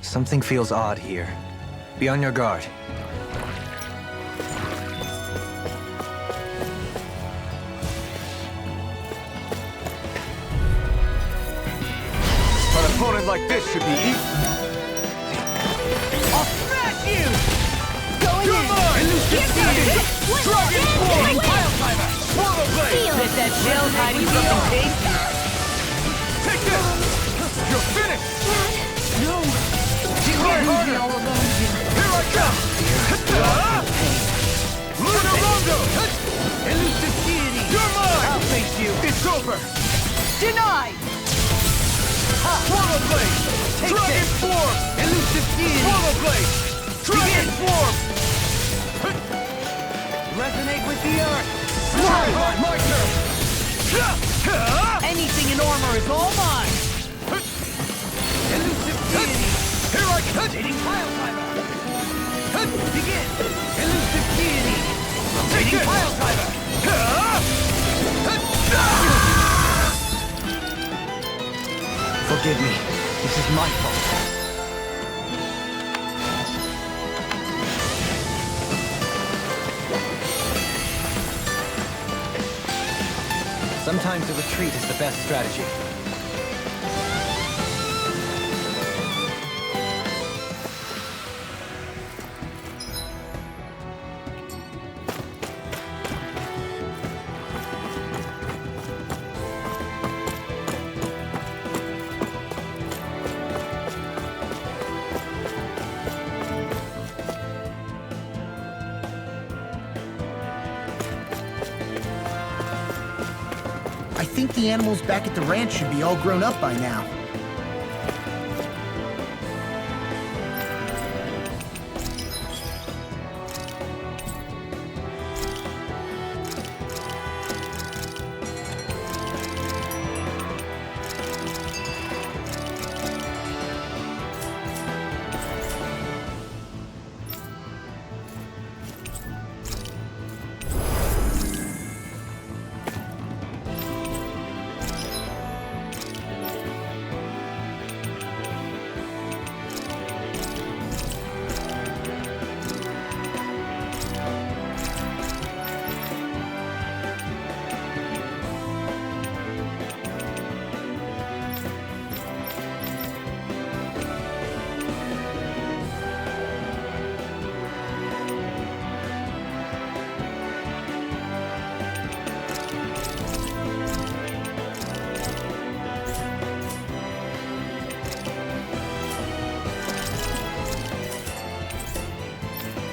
Something feels odd here. Be on your guard. An opponent like this should be easy. I'll smash you! Going You're in. mine! Here goes. Dragon Form! Pile Driver! Swallow Blade! Feel Bet that shell's hiding something tasty. Take this! You're finished! No! You Try can't leave me harder! all alone here. Here I come! Luna Rondo! Elusive deity! You're mine! I'll face you. It's over! Denied! Swallow Blade! Take Dragon this. Form! Elusive deity! Swallow Blade! Dragon Form! Resonate with the earth! Try hard, my turn! Anything in armor is all mine! Elusive deity! Here I come! Rotating pile driver! Begin! Elusive deity! Rotating this. pile driver! Forgive me. This is my fault. Sometimes a retreat is the best strategy. I think the animals back at the ranch should be all grown up by now.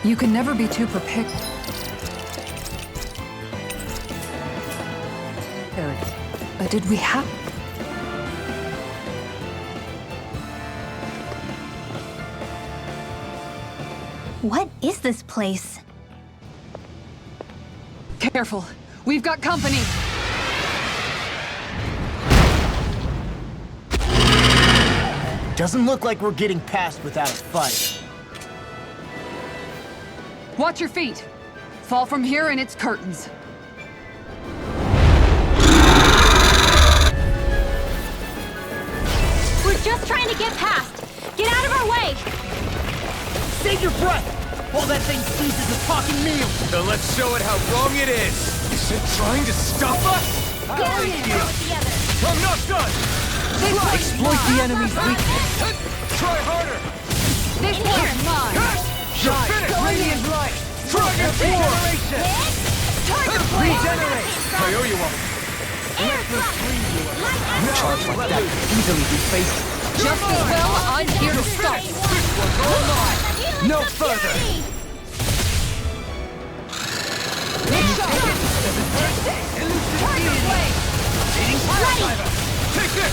You can never be too prepared. Did we have... What is this place? Careful. We've got company. Doesn't look like we're getting past without a fight. Watch your feet. Fall from here and it's curtains. We're just trying to get past. Get out of our way. Save your breath! All that thing sees is a talking meal! Then let's show it how wrong it is! Is it trying to stop us? Get in there together. I'm not done! Exploit the enemy's weakness! Try harder! This In one's here. mine. You're finished! Radiant light! Dragon Form! Regeneration! Tiger Blade. Regenerate! I owe you one. Air thrust. Light attack. Charge like that could easily be fatal. Just as well, I'm here to stop. No further! Tiger Blade. Take this!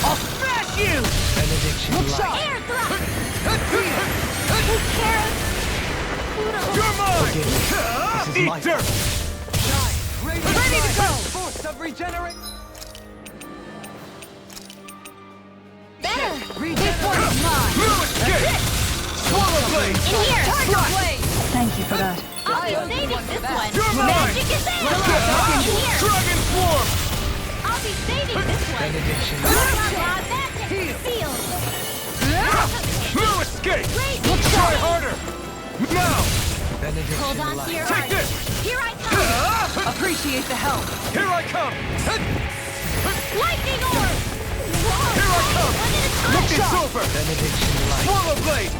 I'll smash you! Benediction light. Air thrust. Who cares? You're mine! Forgive me. This is my Eat dirt! Ready to go! Force of regenerate! Better. This one's mine. No escape! Swallow Blade! In here. Tiger Blade. Thank you for that. I'll be I owe you saving one for this that. one. You're mine. Magic is there. In here. Dragon Form! I'll be saving this one. Benediction Blah, blah, blah. That's it. Sealed. Hold on to your Take heart. this! Here I come! Appreciate the help. Here I come! Lightning orb! Whoa, Here I come! one at a time! Look, it's over! Benediction light. Swallow blade!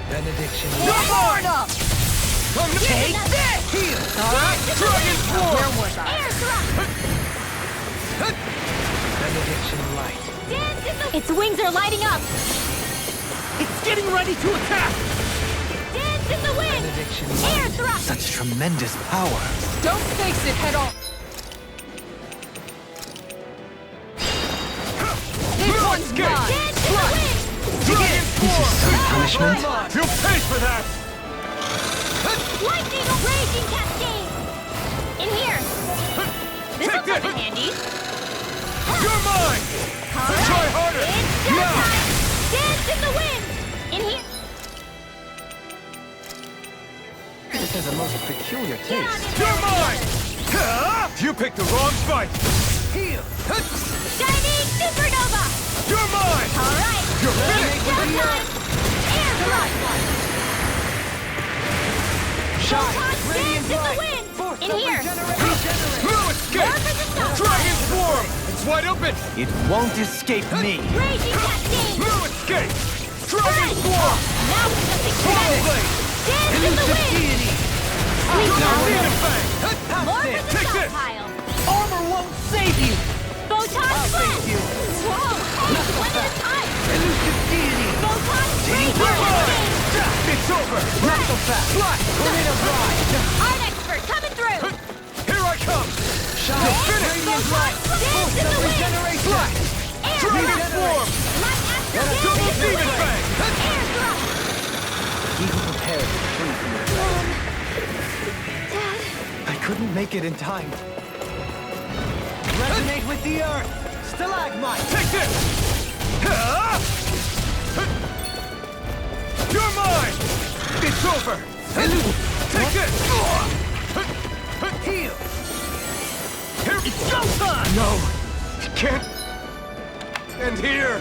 Benediction You're light. mine! up! Come to Take this! Heal! Dragon Form! Where was I? Air thrust! Benediction light. Dance in the... Its wings are lighting up! It's getting ready to attack! Dance in the wind! Benediction Air light. thrust! Such tremendous power. Don't face it head on. This one's Escape! mine. Dance in the wind! Dragon Form! Some punishment. You'll pay for that! Lightning raging cascade! In here! This'll Take come this! in handy! You're mine! Alright, Try harder! it's your Now! time! Dance in the wind! In here! This has a most peculiar Get on taste. in You're there mine! together. You picked the wrong fight! Heal. Shining supernova! You're mine! Alright! You're It's finished! showtime! Air thrust! Photon dance in the wind! In here! No escape! More for the top! Dragon Form! It's wide open! It won't escape me. Raging cascade! No escape! Dragon Form! Now we're something Swallow together! blade! Dance in the wind! Sleep Don't now! need a fang! More for the Take this! stockpile! Armor won't save you! Photon blast! Whoa! Hey, one at a time! Elusive deity! Photon raging You're mine! cascade! It's over! Not so fast. Flash! Tornado ride. Art expert coming through! Here I come! Shine. Finish! Photon dance in the wind! Flash! Air Dragon thrust! Form! Light astral dance Double in the demon wind! fang! Air thrust! He who prepares the tree from the Dad, I couldn't make it in time. Resonate with the earth. Stalagmite. Take this! You're mine! It's over! Take this! Heal. Here! It's showtime! No! It can't end here!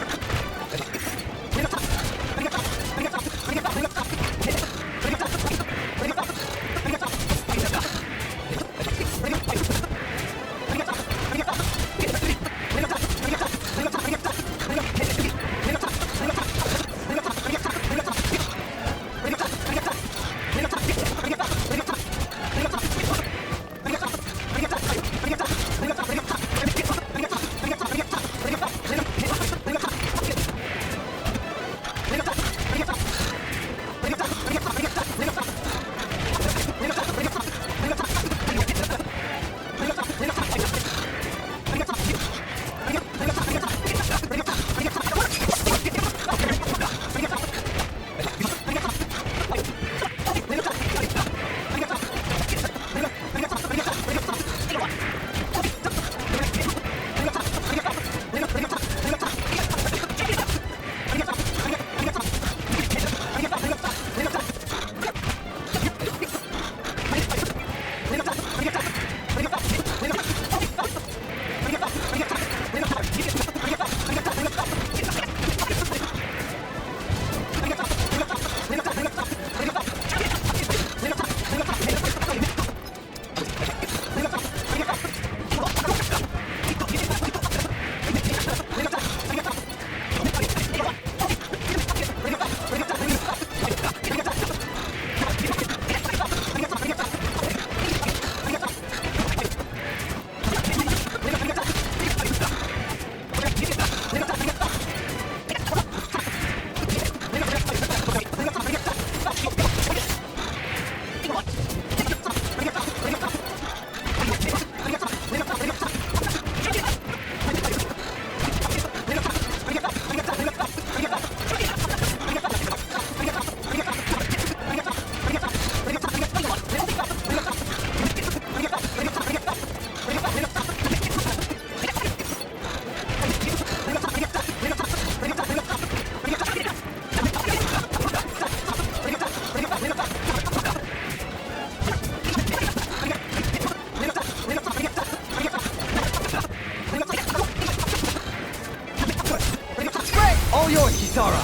All yours, Kisara.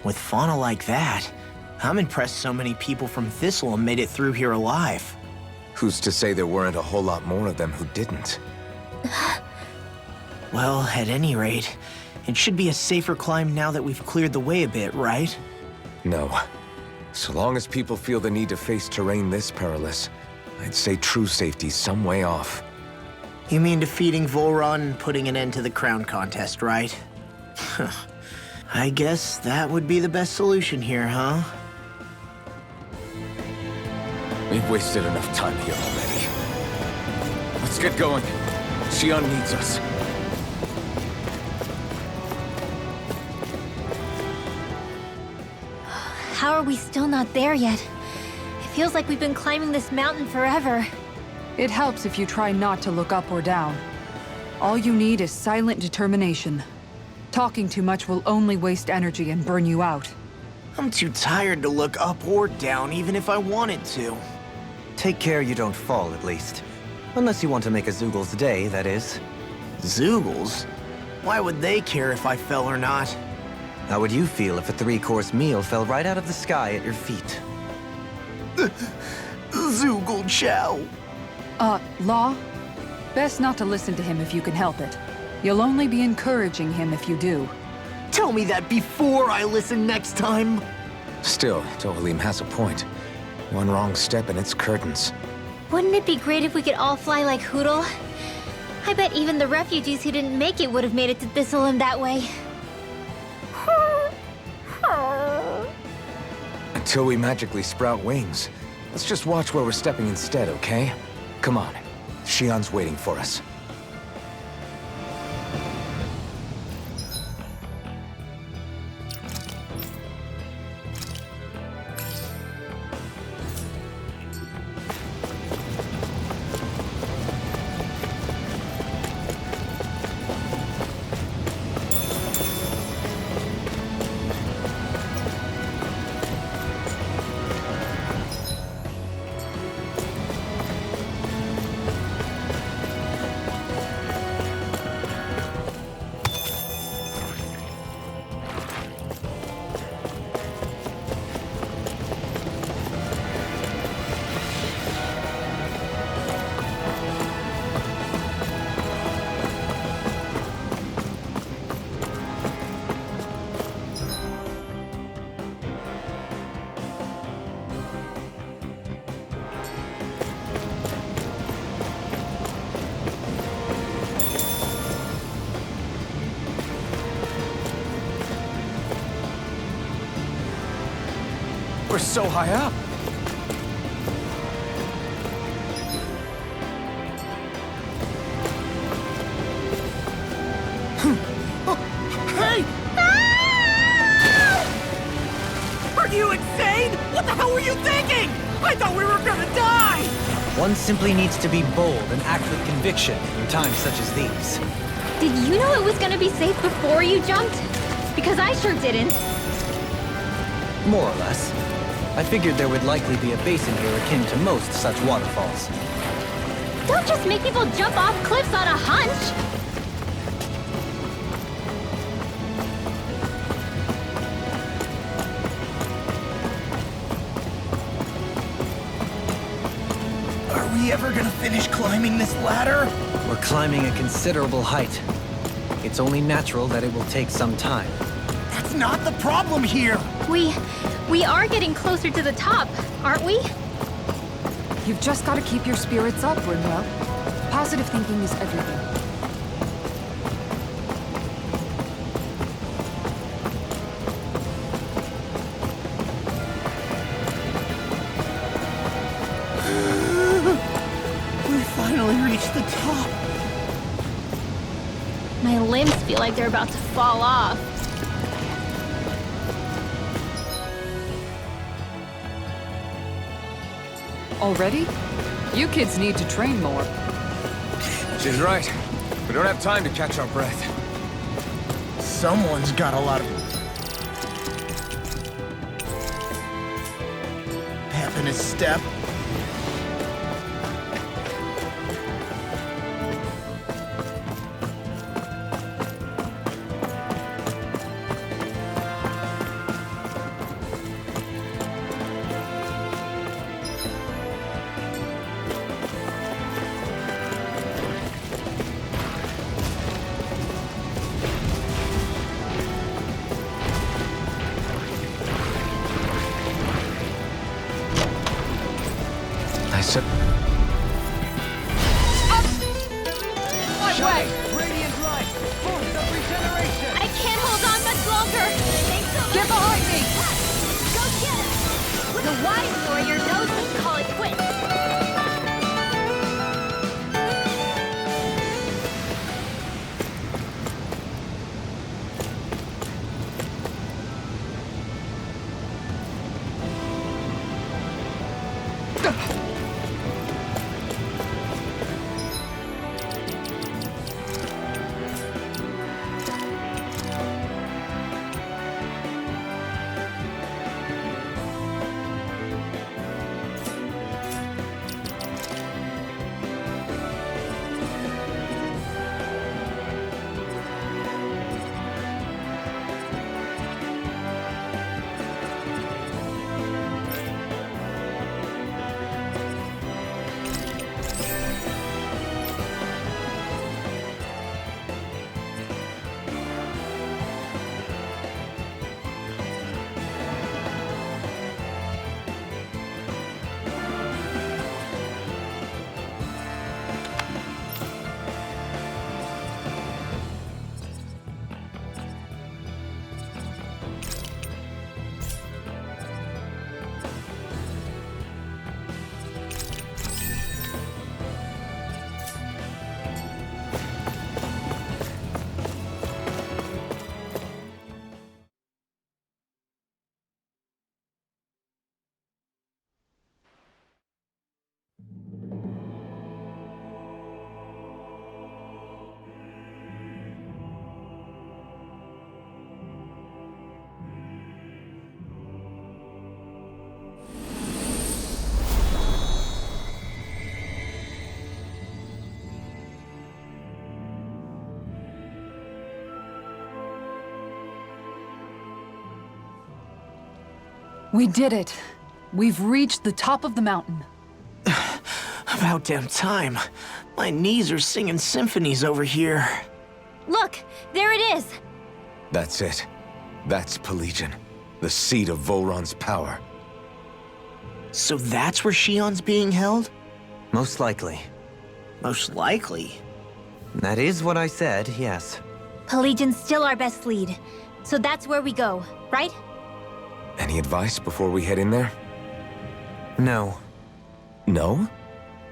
With fauna like that, I'm impressed so many people from Thistleum made it through here alive. Who's to say there weren't a whole lot more of them who didn't? Well, at any rate, it should be a safer climb now that we've cleared the way a bit, right? No. So long as people feel the need to face terrain this perilous, I'd say true safety's some way off. You mean defeating Volron and putting an end to the crown contest, right? I guess that would be the best solution here, huh? We've wasted enough time here already. Let's get going. Xion needs us. How are we still not there yet? It feels like we've been climbing this mountain forever. It helps if you try not to look up or down. All you need is silent determination. Talking too much will only waste energy and burn you out. I'm too tired to look up or down, even if I wanted to. Take care you don't fall, at least. Unless you want to make a Zoogel's day, that is. Zoogles? Why would they care if I fell or not? How would you feel if a 3-course meal fell right out of the sky at your feet? Zoogle Chow. Law? Best not to listen to him if you can help it. You'll only be encouraging him if you do. Tell me that before I listen next time. Still, Dohalim has a point. One wrong step and it's curtains. Wouldn't it be great if we could all fly like Hootle? I bet even the refugees who didn't make it would have made it to Thistleum that way. Until we magically sprout wings, let's just watch where we're stepping instead, okay? Come on. Xion's waiting for us. We're so high up. Hey! Are you insane? What the hell were you thinking? I thought we were gonna die! One simply needs to be bold and act with conviction in times such as these. Did you know it was gonna be safe before you jumped? Because I sure didn't. More or less. I figured there would likely be a basin here akin to most such waterfalls. Don't just make people jump off cliffs on a hunch! Are we ever gonna finish climbing this ladder? We're climbing a considerable height. It's only natural that it will take some time. That's not the problem here! We are getting closer to the top, aren't we? You've just got to keep your spirits up, Rinwell. Positive thinking is everything. We finally reached the top. My limbs feel like they're about to fall off. Already? You kids need to train more. She's right. We don't have time to catch our breath. Someone's got a lot of pep in his step. So, Shine! Radiant light! Force of regeneration! I can't hold on much longer! Thanks so much! Get behind me! Go get him! The wise warrior knows when to call it quits! We did it. We've reached the top of the mountain. About damn time. My knees are singing symphonies over here. Look! There it is! that's it. That's Pelegion, the seat of Volron's power. So that's where Shion's being held? Most likely. Most likely. That is what I said, yes. Pelagian's still our best lead. So that's where we go, right? Any advice before we head in there? No. No?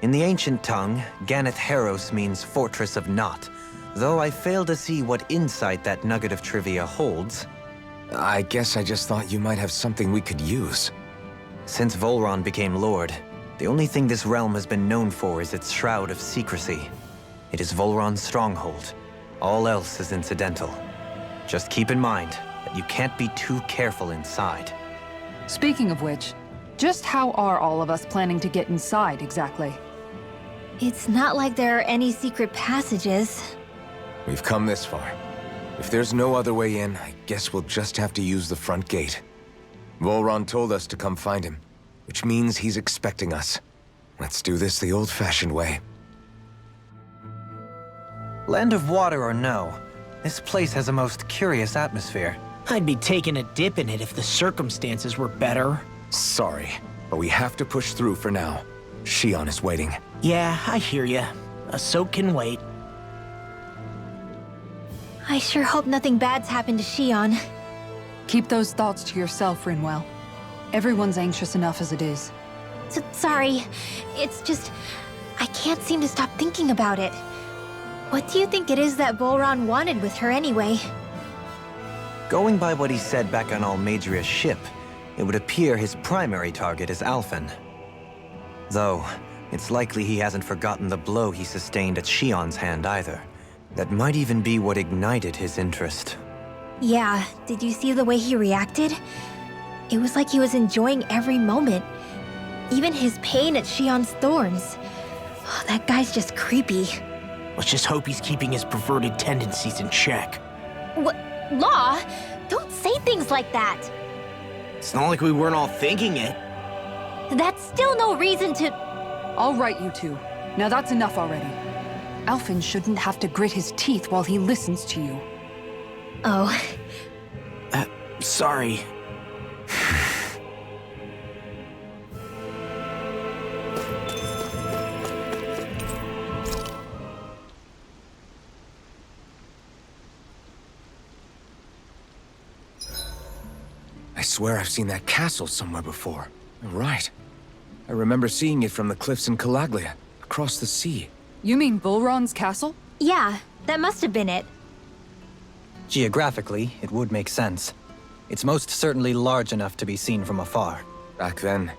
In the ancient tongue, Ganeth Heros means Fortress of Naught, though I fail to see what insight that nugget of trivia holds. I guess I just thought you might have something we could use. Since Volron became Lord, the only thing this realm has been known for is its shroud of secrecy. It is Volron's stronghold. All else is incidental. Just keep in mind that you can't be too careful inside. Speaking of which, just how are all of us planning to get inside exactly? It's not like there are any secret passages. We've come this far. If there's no other way in, I guess we'll just have to use the front gate. Volron told us to come find him, which means he's expecting us. Let's do this the old-fashioned way. Land of water or no, this place has a most curious atmosphere. I'd be taking a dip in it if the circumstances were better. Sorry, but we have to push through for now. Shion is waiting. Yeah, I hear ya. A soak can wait. I sure hope nothing bad's happened to Shion. Keep those thoughts to yourself, Rinwell. Everyone's anxious enough as it is. Sorry. It's just... I can't seem to stop thinking about it. What do you think it is that Volron wanted with her anyway? Going by what he said back on Almadria's ship, it would appear his primary target is Alphen. Though, it's likely he hasn't forgotten the blow he sustained at Shion's hand either. That might even be what ignited his interest. Yeah, did you see the way he reacted? It was like he was enjoying every moment. Even his pain at Shion's thorns. Oh, that guy's just creepy. Let's just hope he's keeping his perverted tendencies in check. What? Law? Don't say things like that! It's not like we weren't all thinking it. That's still no reason to... All right, you two. Now that's enough already. Alphen shouldn't have to grit his teeth while he listens to you. Oh. Sorry. I swear I've seen that castle somewhere before. You're right. I remember seeing it from the cliffs in Calaglia, across the sea. You mean Volron's castle? Yeah, that must have been it. Geographically, it would make sense. It's most certainly large enough to be seen from afar. Back then,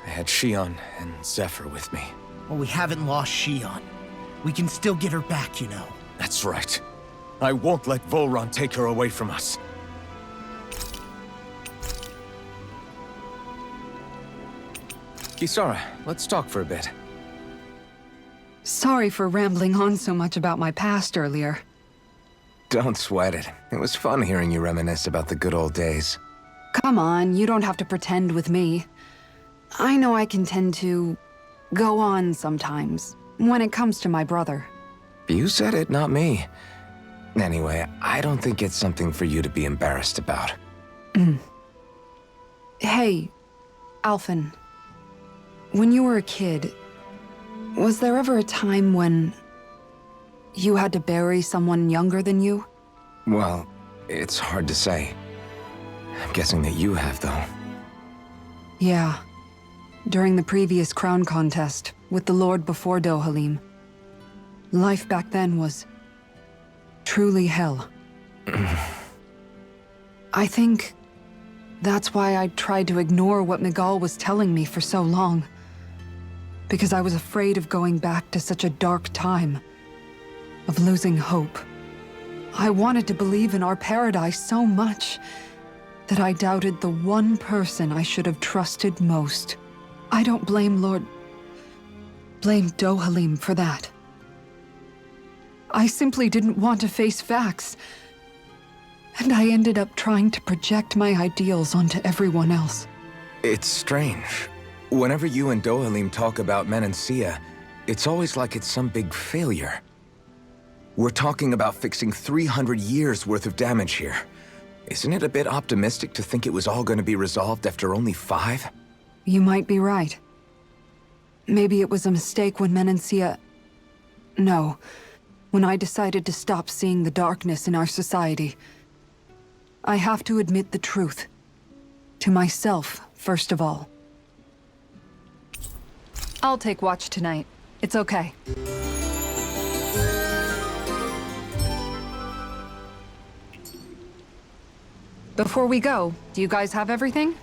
I had Shion and Zephyr with me. Well, we haven't lost Shion. We can still get her back, you know. That's right. I won't let Volron take her away from us. Kisara, let's talk for a bit. Sorry for rambling on so much about my past earlier. Don't sweat it. It was fun hearing you reminisce about the good old days. Come on, you don't have to pretend with me. I know I can tend to go on sometimes when it comes to my brother. You said it, not me. Anyway, I don't think it's something for you to be embarrassed about. Hey, Alphen. When you were a kid, was there ever a time when you had to bury someone younger than you? Well, it's hard to say. I'm guessing that you have, though. Yeah. During the previous crown contest, with the Lord before Dohalim. Life back then was truly hell. I think that's why I tried to ignore what Miguel was telling me for so long. Because I was afraid of going back to such a dark time. Of losing hope. I wanted to believe in our paradise so much that I doubted the one person I should have trusted most. I don't blame Dohalim for that. I simply didn't want to face facts. And I ended up trying to project my ideals onto everyone else. It's strange. Whenever you and Dohalim talk about Menancia, it's always like it's some big failure. We're talking about fixing 300 years worth of damage here. Isn't it a bit optimistic to think it was all going to be resolved after only 5? You might be right. Maybe it was a mistake when Menancia... No. When I decided to stop seeing the darkness in our society. I have to admit the truth. To myself, first of all. I'll take watch tonight. It's okay. Before we go, do you guys have everything?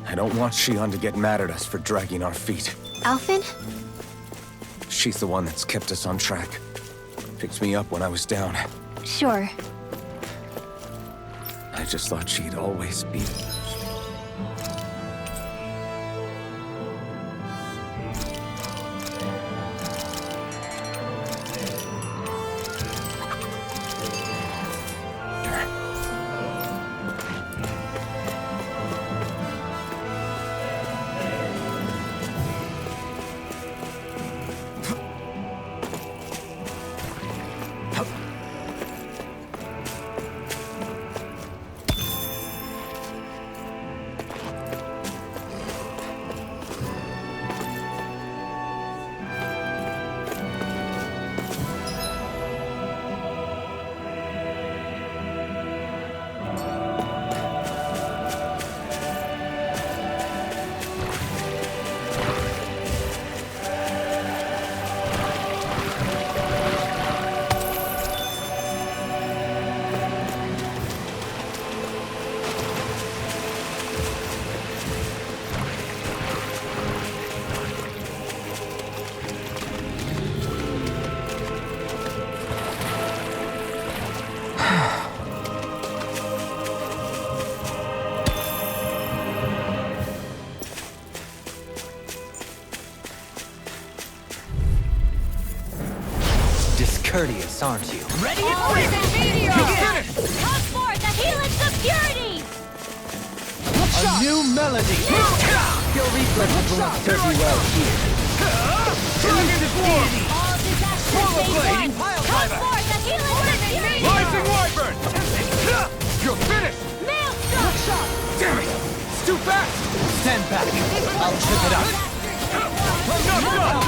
I don't want Shion to get mad at us for dragging our feet. Alphen? She's the one that's kept us on track. Picked me up when I was down. Sure. I just thought she'd always be... Discourteous, aren't you? Ready and free! You're finished! Come forth, the healings of purity! A new melody! Skill reflexes will not serve you well here. Dragon Swarm! All disasters Swallow made blade! one! Pile Come driver! forth, the healings of purity! Rising Wyvern! You're finished! Maelstrom! Damn it! It's too fast! Stand back. I'll trip it up. I'm not done!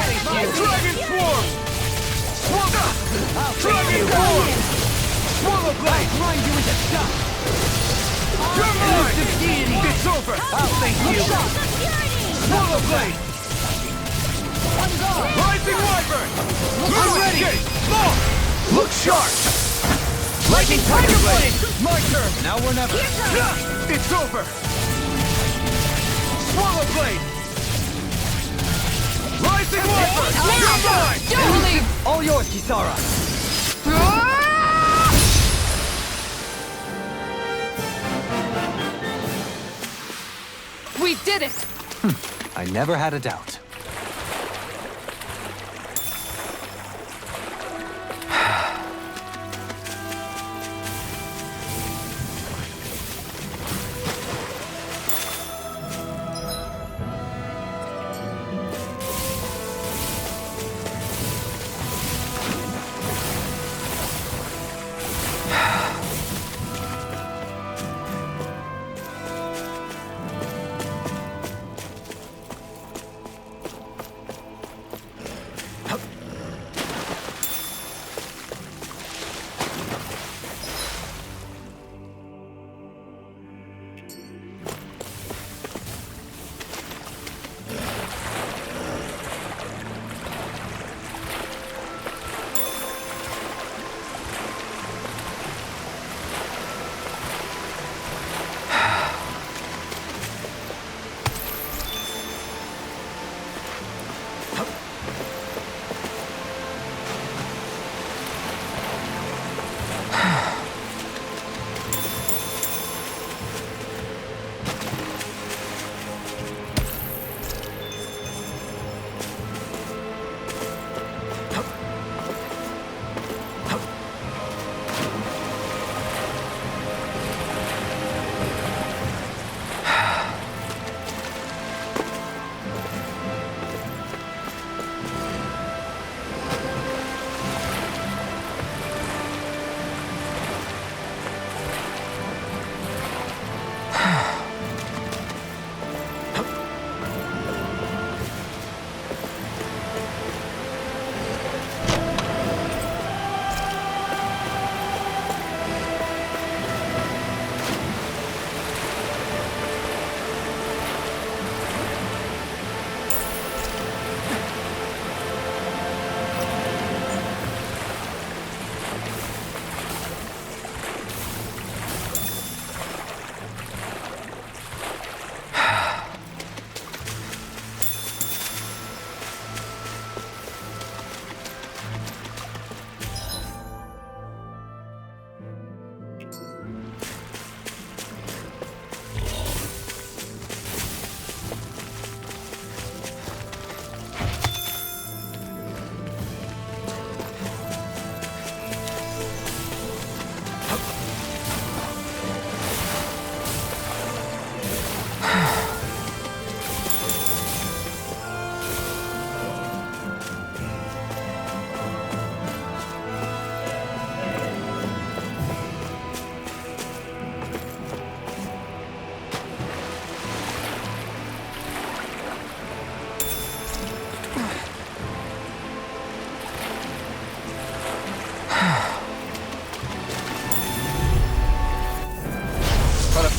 Dragon Swarm! Dragon Swarm! Swallow blade! Grind you into dust! You're mine! It's over! I'll thank you. Swallow blade! Rising Wyvern! I'm ready! Long! Look sharp! Lightning Tiger Blade! My turn! Now or never. It's over! Swallow blade! Rising Wyvern! You're mine! Don't leave! All yours, Kisara. We did it! I never had a doubt.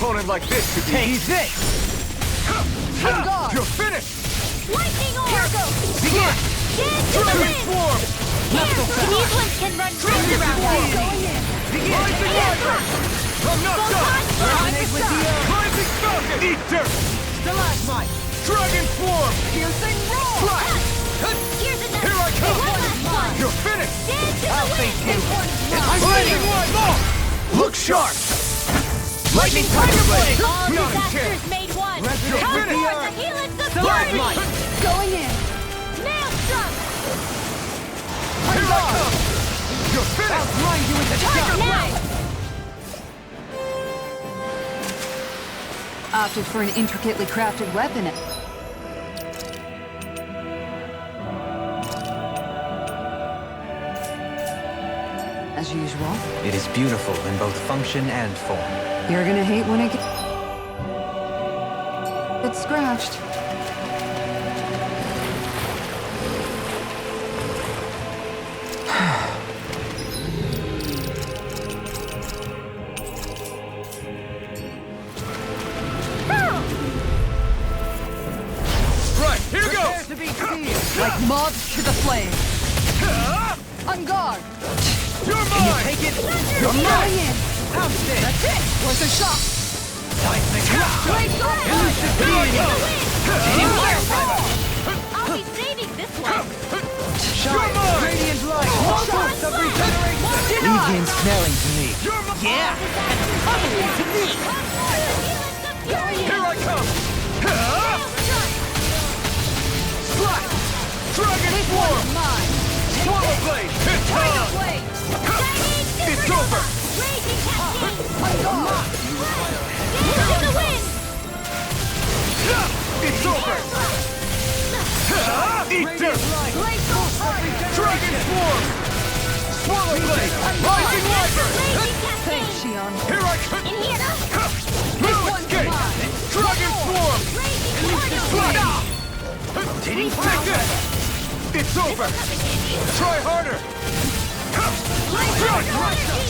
opponent like this could be easy. You're finished! Lightning orb! Here goes! Begin! Get to the Dragon wind! Swarm! Here, these ones can run round and round. Going in! Rising Wyvern! I'm not done! Rising Falcon! Eat dirt! Stalagmite! Dragon Swarm! Piercing roar! Flash! Here's another! Here I come! One last one! You're finished! Get to I'll the thank wind! you. Rising Wyvern! Look sharp! Lightning Tiger Blade! All Not a disasters chance! made one! You're Come finished! forth, the helix of Stalagmite! purity! Going in. Maelstrom! Here I come! I'll grind you into dust! Opted for an intricately crafted weapon. As usual. It is beautiful in both function and form. You're gonna hate when it gets scratched. Right, here goes! To be seen. Like moths to the flame. On guard! You're mine! Take it! You're mine! How's this? That's it! Worth a shot! Elusive deity! I'll be saving this one. You're mine! Radiant light! Source of regeneration! Leave the ensnaring to me. You're mine! Yeah! Here I come! Slide! Dragon Swarm! Mine! Swallow Blade! It's on! It's over! Raging Cascade. On guard! Gale to the wind. It's over! Eat dirt! Glacial fire! Dragon Swarm! Swallow Blade! Rising Wyvern! Raging Cascade. Shion. Here I come! In here. Blue Escape! Dragon Swarm! Raging Slide! Tornado. Take this! It's over! Try harder!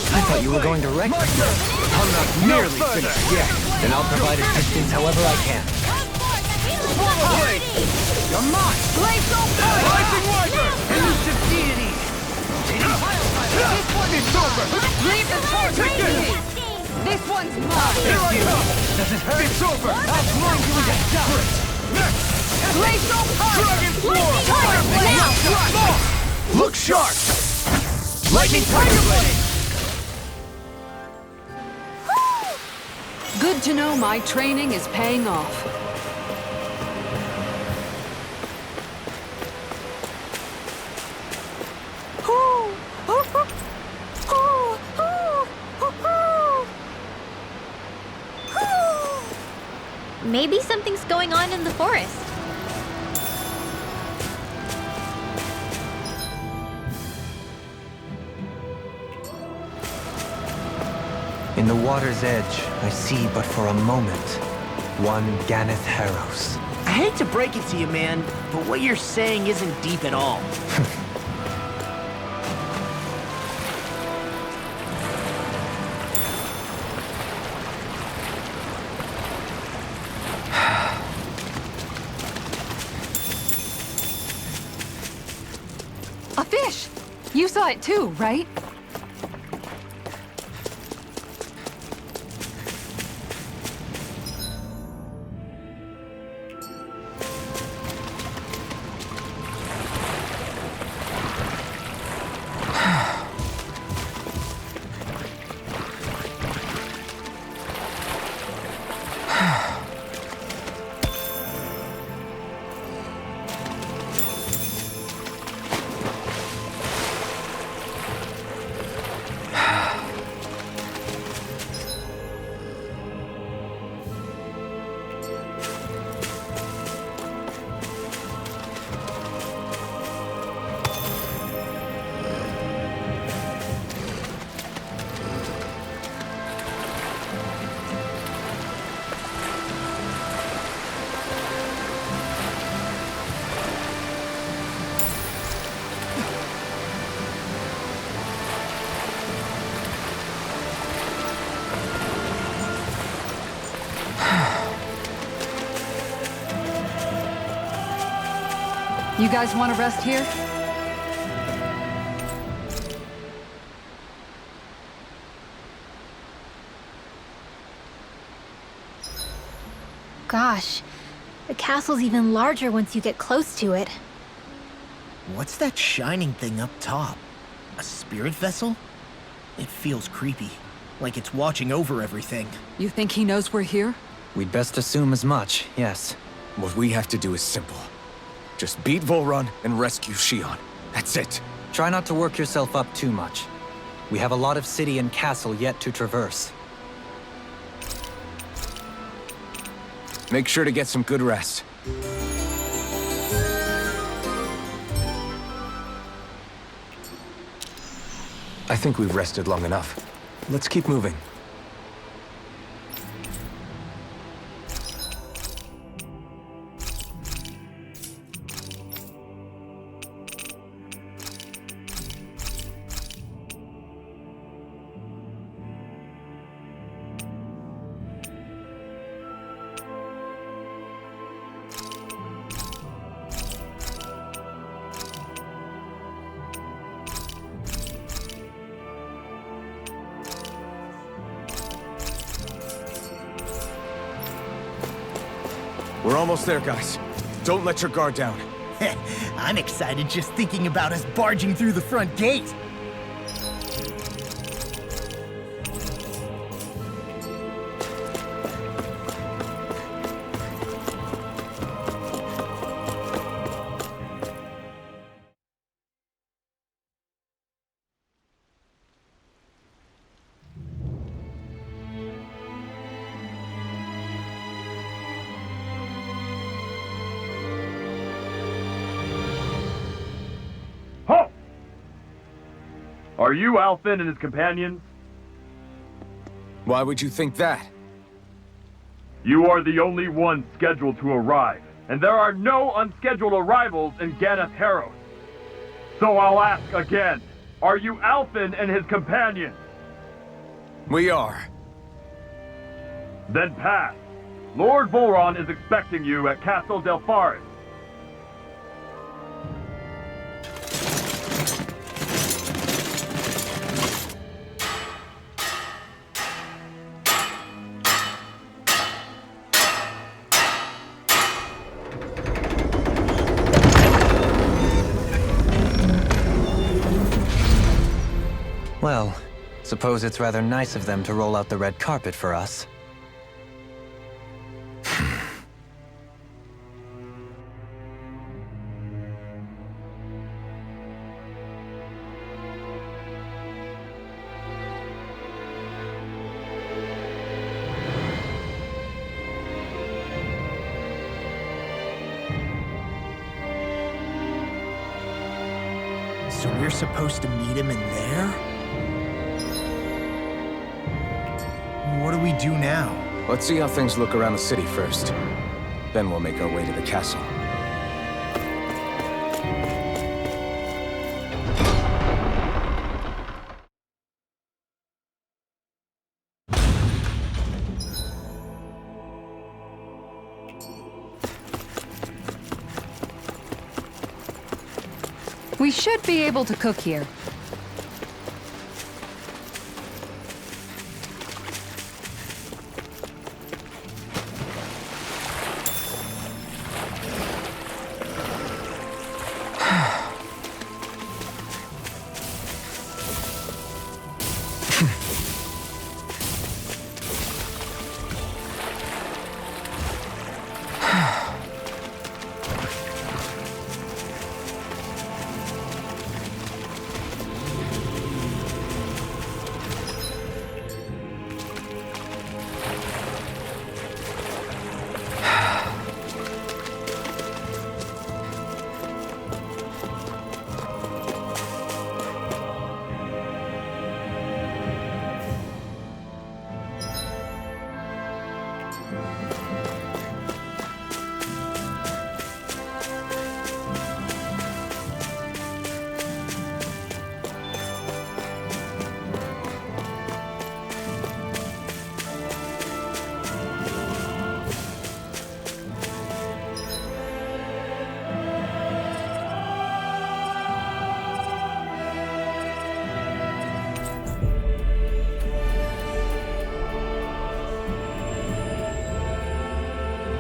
I thought you were going to wreck me. I'm not nearly finished yet! Then I'll provide assistance however I can. Swallow Blade! You're mine! Glacial fire! Rising Wyvern! Elusive deity! It's over! Leave the torch Take with it! me! This one's mine! Here I come! It's over! I'll grind you into dust! Next! Glacial fire! Dragon Swarm! Fire blade! Look sharp! Lightning Tiger Blade! Good to know my training is paying off. Maybe something's going on in the forest. In the water's edge, I see but for a moment one Ganeth Haros. I hate to break it to you, man, but what you're saying isn't deep at all. A fish! You saw it too, right? You guys want to rest here? Gosh, the castle's even larger once you get close to it. What's that shining thing up top? A spirit vessel? It feels creepy, like it's watching over everything. You think he knows we're here? We'd best assume as much, yes. What we have to do is simple. Just beat Volron and rescue Shion. That's it. Try not to work yourself up too much. We have a lot of city and castle yet to traverse. Make sure to get some good rest. I think we've rested long enough. Let's keep moving. We're almost there, guys. Don't let your guard down. I'm excited just thinking about us barging through the front gate. Halt! Are you Alfin and his companions? Why would you think that? You are the only ones scheduled to arrive, and there are no unscheduled arrivals in Ganath Haros. So I'll ask again, are you Alfin and his companions? We are. Then pass. Lord Volron is expecting you at Castle Delpharis. Well, suppose it's rather nice of them to roll out the red carpet for us. So we're supposed to meet him in there? What do we do now? Let's see how things look around the city first. Then we'll make our way to the castle. We should be able to cook here.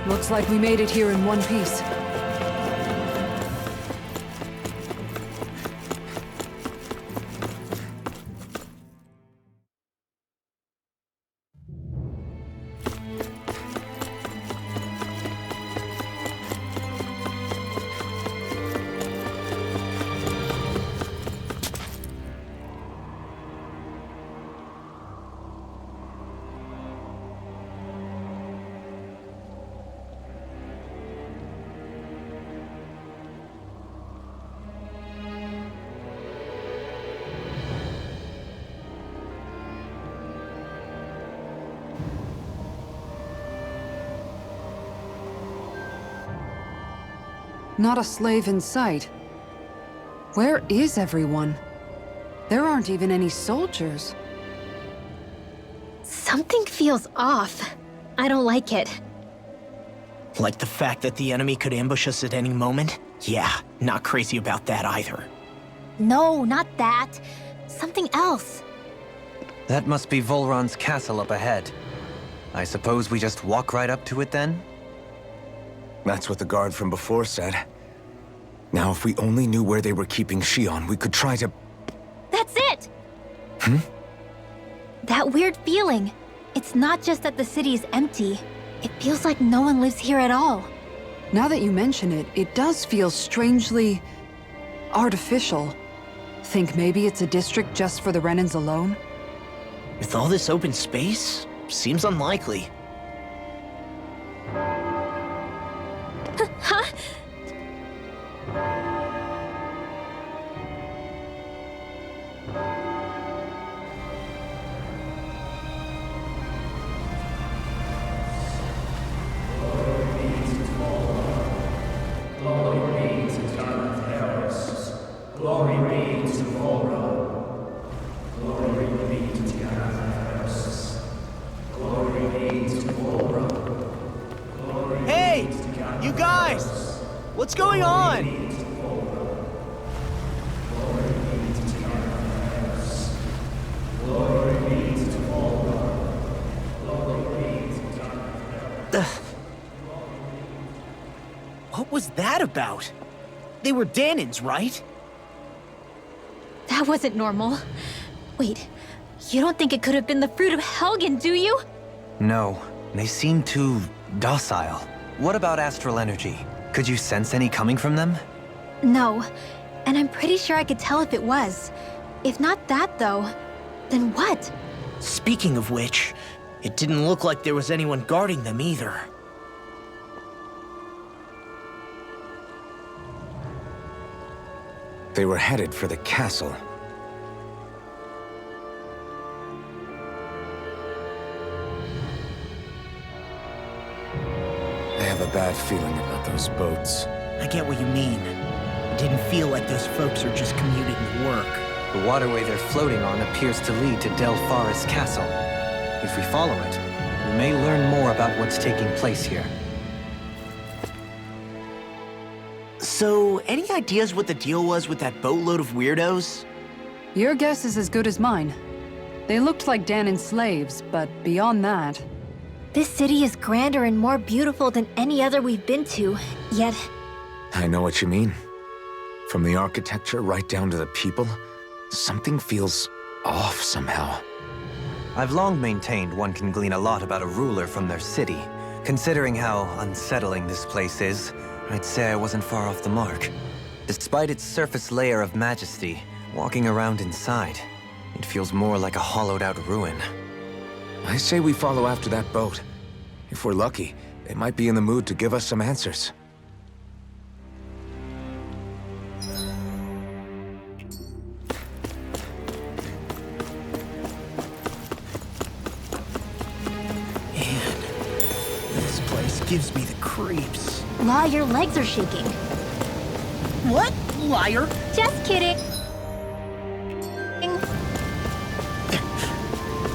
Looks like we made it here in one piece. Not a slave in sight. Where is everyone? There aren't even any soldiers. Something feels off. I don't like it. Like the fact that the enemy could ambush us at any moment? Yeah, not crazy about that either. No, not that. Something else. That must be Volron's castle up ahead. I suppose we just walk right up to it then? That's what the guard from before said. Now, if we only knew where they were keeping Shion, we could try to... That's it! That weird feeling. It's not just that the city is empty. It feels like no one lives here at all. Now that you mention it, it does feel strangely... artificial. Think maybe it's a district just for the Renans alone? With all this open space, seems unlikely. Huh? Hey! You guys! What's going on? What was that about? They were Dahnans, right? That wasn't normal. Wait, you don't think it could have been the fruit of Helgen, do you? No, they seem too docile. What about astral energy? Could you sense any coming from them? No, and I'm pretty sure I could tell if it was. If not that, though, then what? Speaking of which, it didn't look like there was anyone guarding them either. They were headed for the castle. I have a bad feeling about those boats. I get what you mean. It didn't feel like those folks are just commuting to work. The waterway they're floating on appears to lead to Del Farra's castle. If we follow it, we may learn more about what's taking place here. So, any ideas what the deal was with that boatload of weirdos? Your guess is as good as mine. They looked like Dahnan slaves, but beyond that... This city is grander and more beautiful than any other we've been to, yet... I know what you mean. From the architecture right down to the people, something feels off somehow. I've long maintained one can glean a lot about a ruler from their city. Considering how unsettling this place is, I'd say I wasn't far off the mark. Despite its surface layer of majesty, walking around inside, it feels more like a hollowed-out ruin. I say we follow after that boat. If we're lucky, they might be in the mood to give us some answers. Man, this place gives me the creeps. La, your legs are shaking. What? Liar! Just kidding.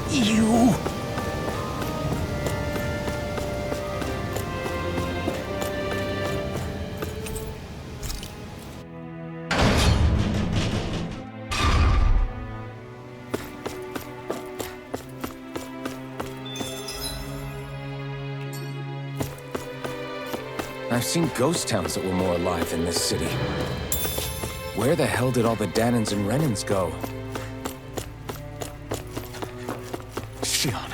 You... I've seen ghost towns that were more alive than this city. Where the hell did all the Dahnans and Renans go? Shion.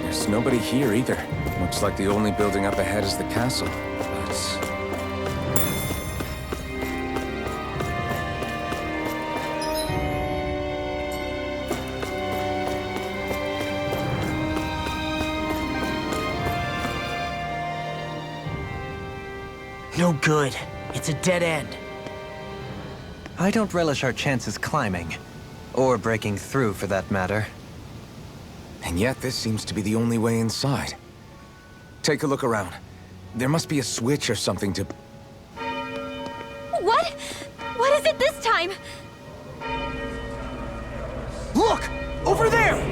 There's nobody here either. Looks like the only building up ahead is the castle. But... No good. It's a dead end. I don't relish our chances climbing. Or breaking through, for that matter. And yet, this seems to be the only way inside. Take a look around. There must be a switch or something to... What? What is it this time? Look! Over there!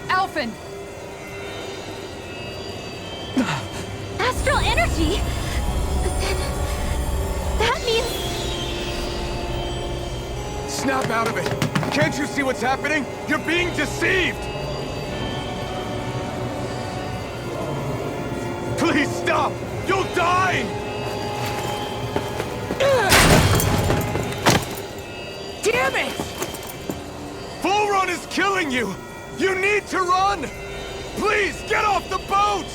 Alphen! Astral energy? But then... that means... Snap out of it! Can't you see what's happening? You're being deceived! Please stop! You'll die! Damn it! Bull Run is killing you! You need to run! Please, get off the boat!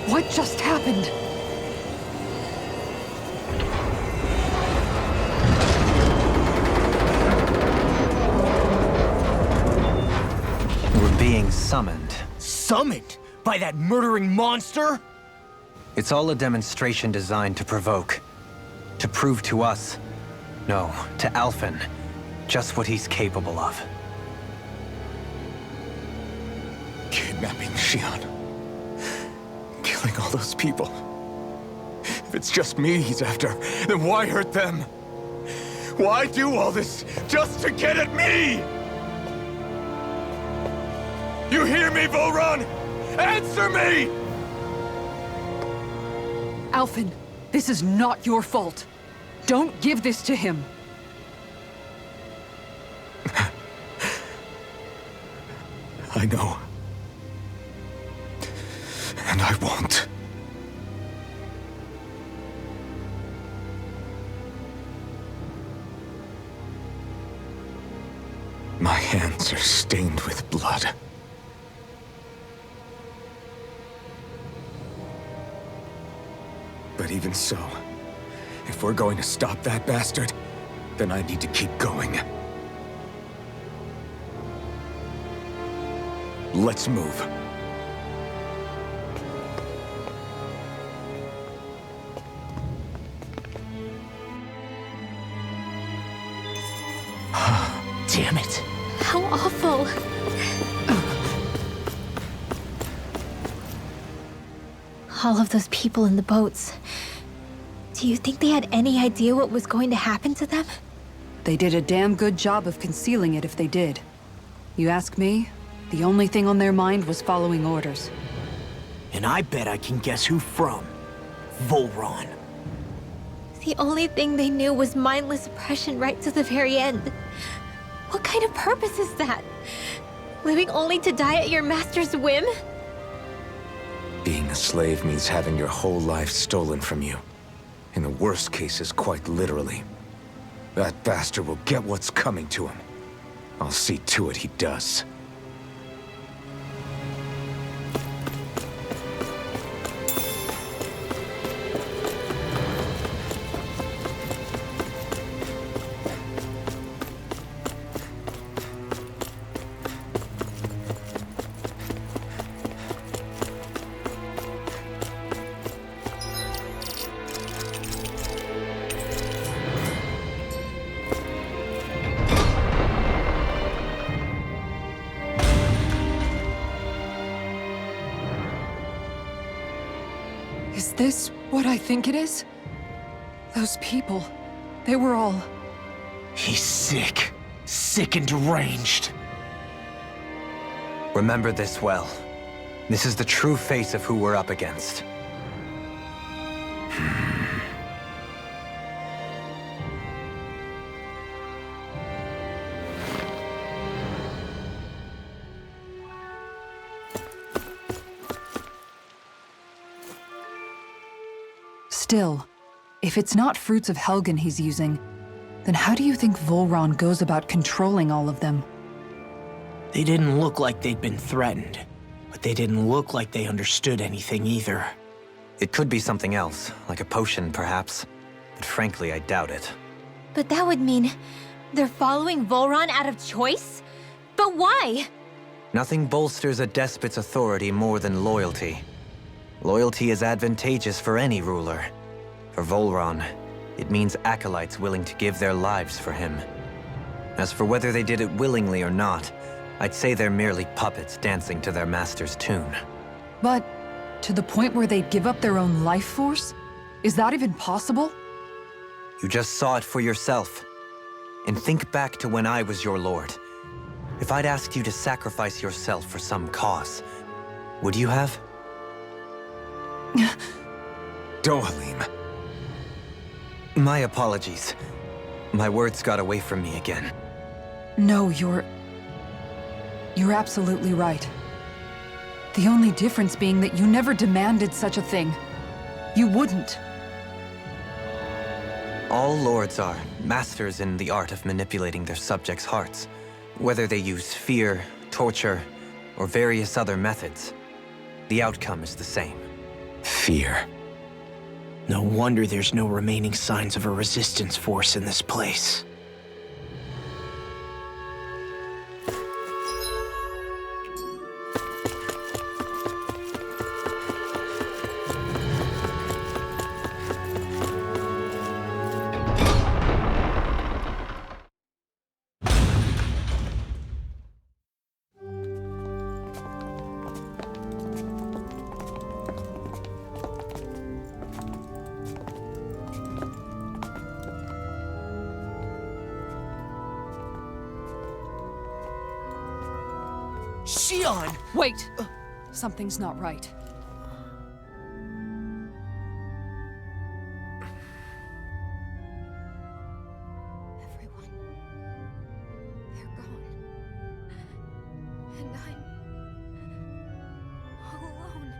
What just happened? We're being summoned. Summoned? By that murdering monster? It's all a demonstration designed to provoke. To prove to us, no, to Alphen, just what he's capable of. Kidnapping Xion. Killing all those people. If it's just me he's after, then why hurt them? Why do all this just to get at me? You hear me, Volron? Answer me! Alphen, this is not your fault. Don't give this to him. I know. And I won't. My hands are stained with blood. But even so, if we're going to stop that bastard, then I need to keep going. Let's move. Damn it. How awful. All of those people in the boats. Do you think they had any idea what was going to happen to them? They did a damn good job of concealing it if they did. You ask me, the only thing on their mind was following orders. And I bet I can guess who from. Volron. The only thing they knew was mindless oppression right to the very end. What kind of purpose is that? Living only to die at your master's whim? Being a slave means having your whole life stolen from you. In the worst cases, quite literally. That bastard will get what's coming to him. I'll see to it he does. Is this what I think it is? Those people, they were all... He's sick. Sick and deranged. Remember this well. This is the true face of who we're up against. Still, if it's not fruits of Helgen he's using, then how do you think Volron goes about controlling all of them? They didn't look like they'd been threatened, but they didn't look like they understood anything either. It could be something else, like a potion perhaps. But frankly, I doubt it. But that would mean they're following Volron out of choice? But why? Nothing bolsters a despot's authority more than loyalty. Loyalty is advantageous for any ruler. For Volron, it means acolytes willing to give their lives for him. As for whether they did it willingly or not, I'd say they're merely puppets dancing to their master's tune. But to the point where they'd give up their own life force? Is that even possible? You just saw it for yourself. And think back to when I was your lord. If I'd asked you to sacrifice yourself for some cause, would you have? Dohalim. My apologies. My words got away from me again. No, you're absolutely right. The only difference being that you never demanded such a thing. You wouldn't. All lords are masters in the art of manipulating their subjects' hearts, whether they use fear, torture, or various other methods. The outcome is the same. Fear. No wonder there's no remaining signs of a resistance force in this place. Shion! Wait! Something's not right. Everyone. They're gone. And I'm all alone.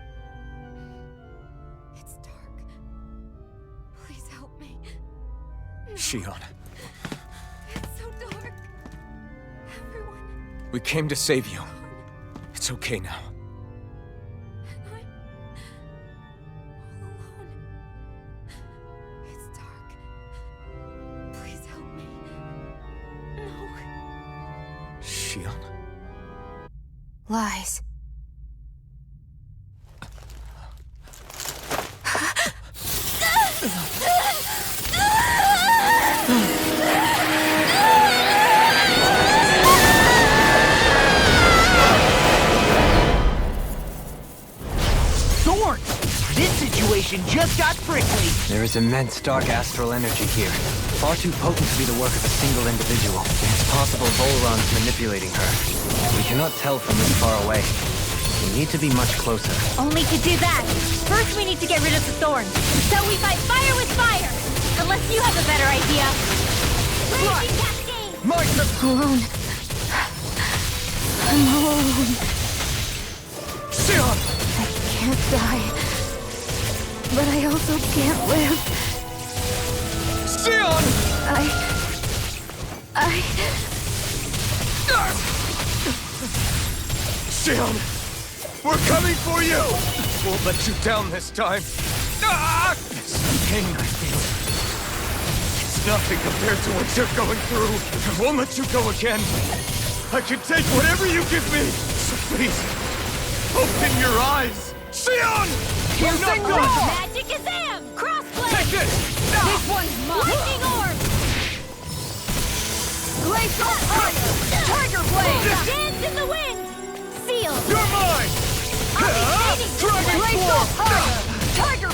It's dark. Please help me. Shion, It's so dark. Everyone. we came to save you. It's okay now. And I'm all alone. It's dark. Please help me. No. Shion. Lies. Thorn! This situation just got prickly! There is immense dark astral energy here, far too potent to be the work of a single individual. It's possible Volron's manipulating her. We cannot tell from this far away. We need to be much closer. Only to do that, first we need to get rid of the thorns. So we fight fire with fire! Unless you have a better idea. Raging Cascade! Martha! Alone. I'm all alone. Shion! I can't die. But I also can't live. Shion! Shion! We're coming for you! Won't let you down this time. Ah! This pain I feel. It's nothing compared to what you're going through. I won't let you go again. I can take whatever you give me. So please, open your eyes. Shion! You're not done! Magic is Am! Crossblade! Take this! This one's mine! Lightning Orb! Glacial Fire! Tiger Blade! Dance in the Wind! Seal! You're mine! Dragon Glacial Form! Fire! Tiger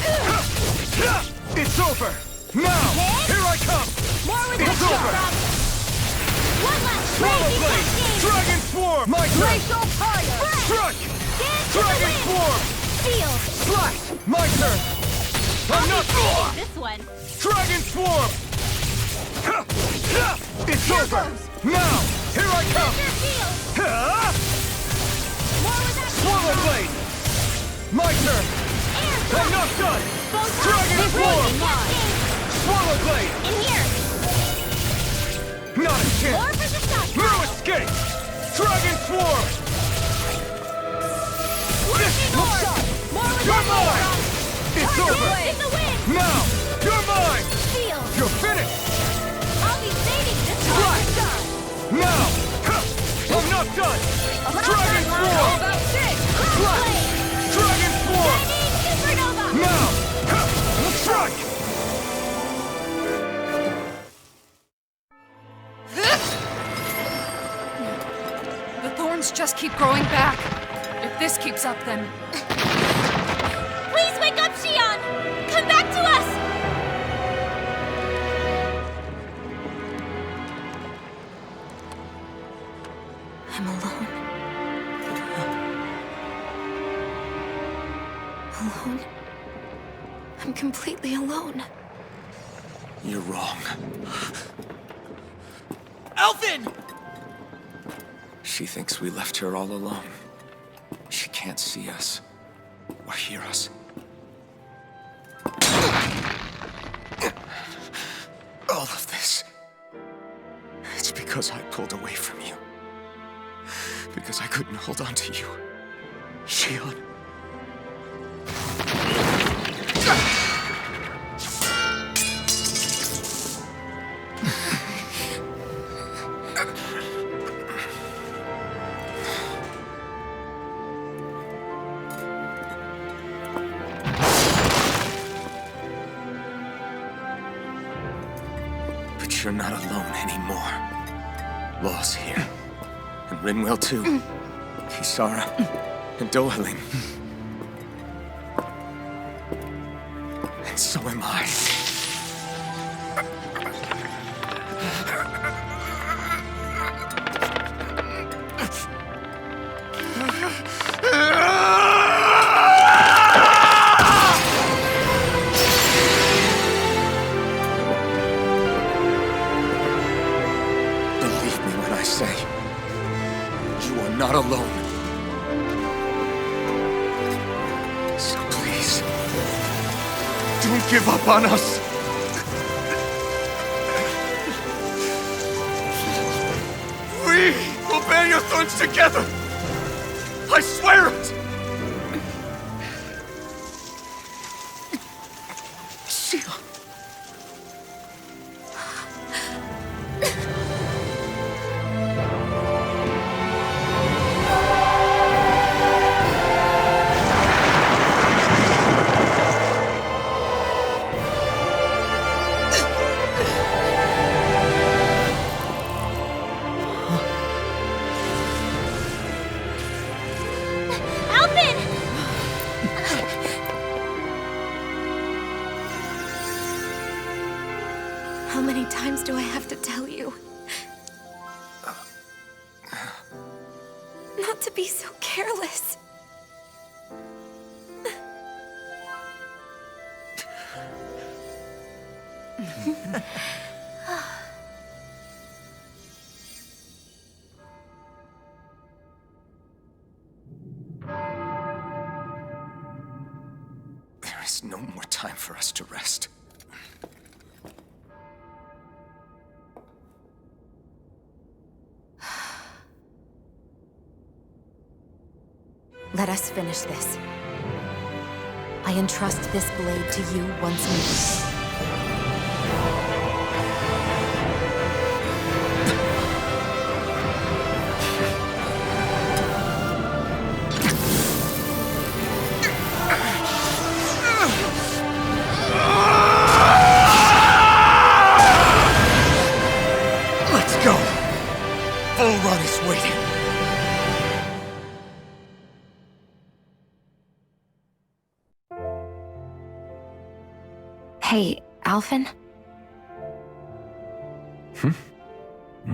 It's over! Now! Here I come! More with It's the over! One last Swallow Raging Blade! Cascade! Dragon Swarm! My turn! Glacial Fire! Strike! Dance in the Dragon Wind! Swarm! Seal! Slash! My turn! I'm not... This one! Dragon Swarm! It's over! Now! Here I come! Thunder Seal! More with that Swallow Blade! My turn! Air I'm not done! Both Dragon sides! Swarm! Raging Cascade! Swallow Blade! In here! over! In the wind! Now! You're mine! Feel! You're finished! I'll be saving this for Right. your son! Now! Ha! I'm not done! Dragon Form! That's it! Right. Dragon Form! Supernova! Now! Ha! Strike! The thorns just keep growing back. If this keeps up, then... Please wake up, Shion! Come back to us! I'm alone. Alone? I'm completely alone. You're wrong. Alphen! She thinks we left her all alone. She can't see us or hear us. All of this, it's because I pulled away from you. Because I couldn't hold on to you. Shion. But you're not alone anymore. Law's here. And Rinwell too. Kisara. And Dohalim. And so am I. Believe me when I say, you are not alone. So please, don't give up on us. We will bear your thorns together. I swear it. Shion. Alvin! How many times do I have to tell you? Not to be so careless. There is no more time for us to rest. Let us finish this. I entrust this blade to you once more. Let's go! Volron is waiting. Hey, Alphen?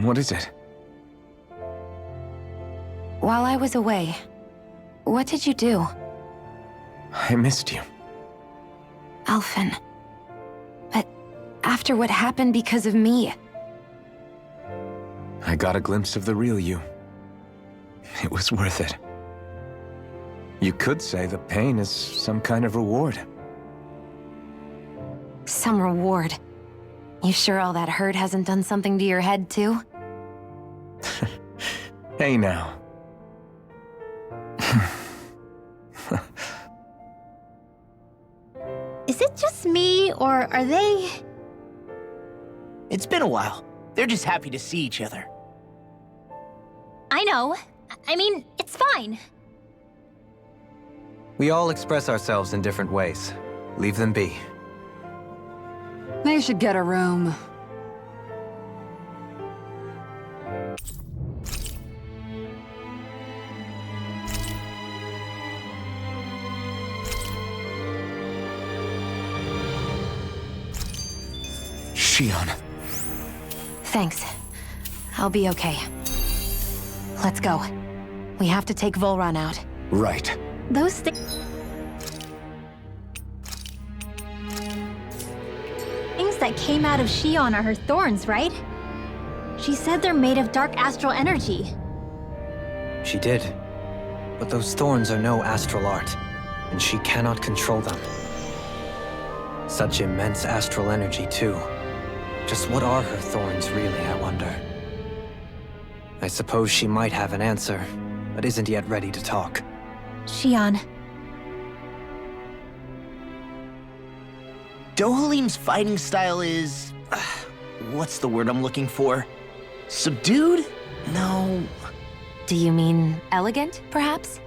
What is it? While I was away, what did you do? I missed you. Alphen. But after what happened because of me, I got a glimpse of the real you. It was worth it. You could say the pain is some kind of reward. some reward. You sure all that hurt hasn't done something to your head, too? Hey now. Is it just me, or are they... It's been a while. They're just happy to see each other. I know. I mean, it's fine. We all express ourselves in different ways. Leave them be. They should get a room. Shion. Thanks. I'll be okay. Let's go. We have to take Volron out. Right. Those things that came out of Shion are her thorns, right? She said they're made of dark astral energy. She did. But those thorns are no astral art, and she cannot control them. Such immense astral energy, too. Just what are her thorns, really, I wonder? I suppose she might have an answer, but isn't yet ready to talk. Shion. Dohalim's fighting style is... what's the word I'm looking for? Subdued? No... Do you mean elegant, perhaps?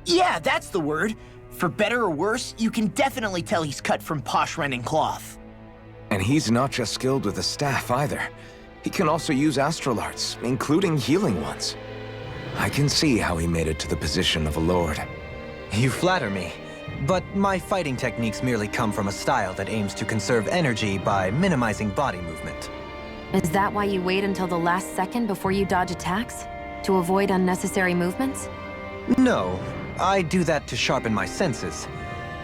Yeah, that's the word. For better or worse, you can definitely tell he's cut from posh rending cloth. And he's not just skilled with the staff, either. He can also use astral arts, including healing ones. I can see how he made it to the position of a lord. You flatter me. But my fighting techniques merely come from a style that aims to conserve energy by minimizing body movement. Is that why you wait until the last second before you dodge attacks? To avoid unnecessary movements? No, I do that to sharpen my senses.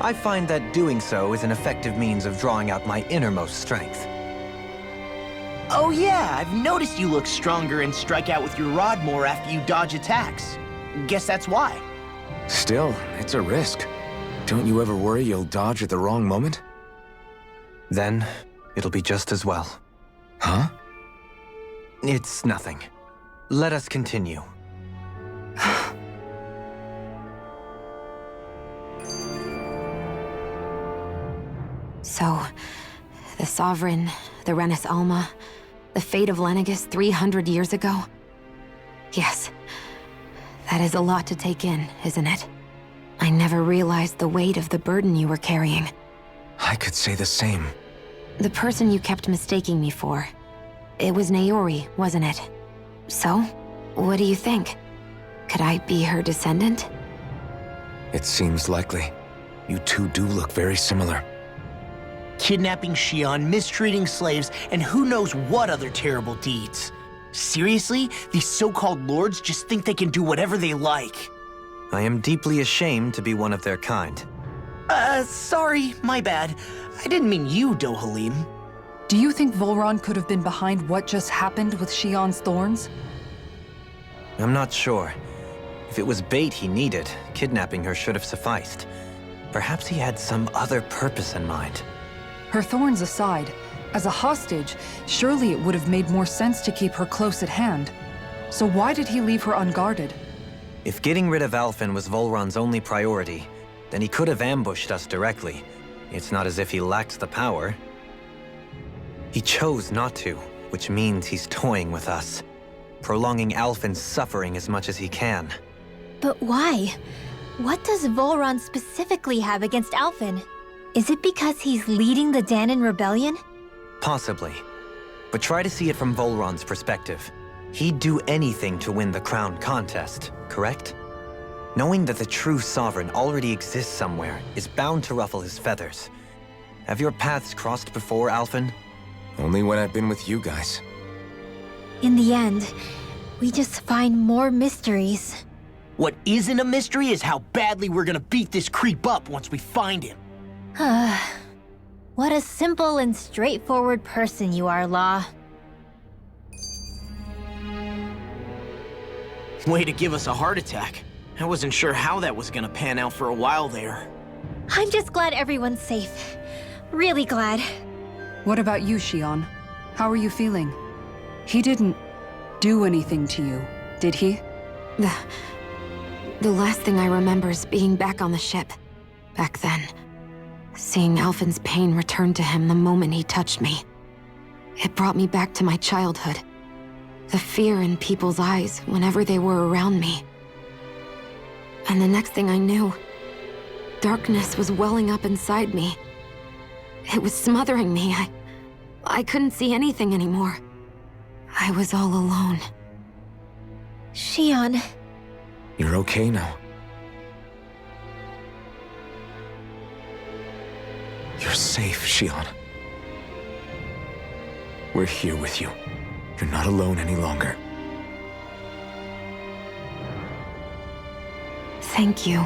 I find that doing so is an effective means of drawing out my innermost strength. Oh yeah, I've noticed you look stronger and strike out with your rod more after you dodge attacks. Guess that's why. Still, it's a risk. Don't you ever worry you'll dodge at the wrong moment? Then, it'll be just as well. Huh? It's nothing. Let us continue. So, the Sovereign, the Renis Alma, the fate of Lenegis 300 years ago? Yes. That is a lot to take in, isn't it? I never realized the weight of the burden you were carrying. I could say the same. The person you kept mistaking me for. It was Naori, wasn't it? So, what do you think? Could I be her descendant? It seems likely. You two do look very similar. Kidnapping Shion, mistreating slaves, and who knows what other terrible deeds. Seriously? These so-called lords just think they can do whatever they like. I am deeply ashamed to be one of their kind. Sorry, my bad. I didn't mean you, Dohalim. Do you think Volron could have been behind what just happened with Shion's thorns? I'm not sure. If it was bait he needed, kidnapping her should have sufficed. Perhaps he had some other purpose in mind. Her thorns aside, as a hostage, surely it would have made more sense to keep her close at hand. So why did he leave her unguarded? If getting rid of Alphen was Volron's only priority, then he could have ambushed us directly. It's not as if he lacked the power. He chose not to, which means he's toying with us, prolonging Alphen's suffering as much as he can. But why? What does Volron specifically have against Alphen? Is it because he's leading the Dahnan rebellion? Possibly. But try to see it from Volron's perspective. He'd do anything to win the crown contest, correct? Knowing that the true sovereign already exists somewhere is bound to ruffle his feathers. Have your paths crossed before, Alphen? Only when I've been with you guys. In the end, we just find more mysteries. What isn't a mystery is how badly we're gonna beat this creep up once we find him. What a simple and straightforward person you are, Law. Way to give us a heart attack. I wasn't sure how that was gonna pan out for a while there. I'm just glad everyone's safe. Really glad. What about you, Shion? How are you feeling? He didn't do anything to you, did he? The last thing I remember is being back on the ship. Back then. Seeing Alphen's pain return to him the moment he touched me. It brought me back to my childhood. The fear in people's eyes whenever they were around me. And the next thing I knew, darkness was welling up inside me. It was smothering me. I couldn't see anything anymore. I was all alone. Shion. You're okay now. You're safe, Shion. We're here with you. You're not alone any longer. Thank you.